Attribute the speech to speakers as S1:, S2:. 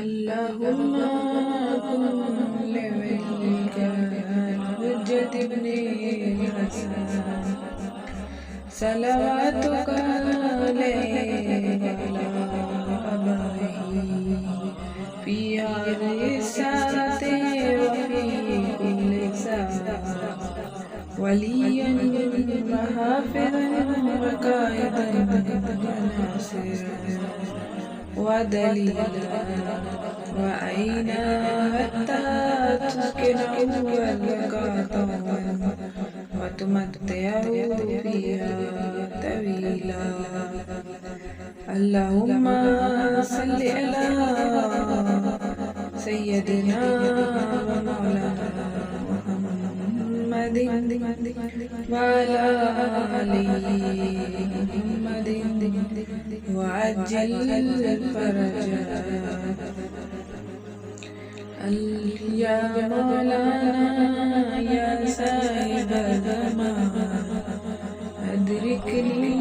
S1: اللهم كن لوليك الحجة ابن الحسن صلواتك عليه وعلى آبائه في هذه الساعة وفي كل ساعة وليا وحافظا وقائدا وناصرا ودليلا وعينا حتى تسكنه والقاطا وتمتعه فيها طويلا. اللهم صل على سيدنا ومولانا محمد وعلى آل محمد وعجل فرجا. يا مولانا يا صاحب الزمان أدركني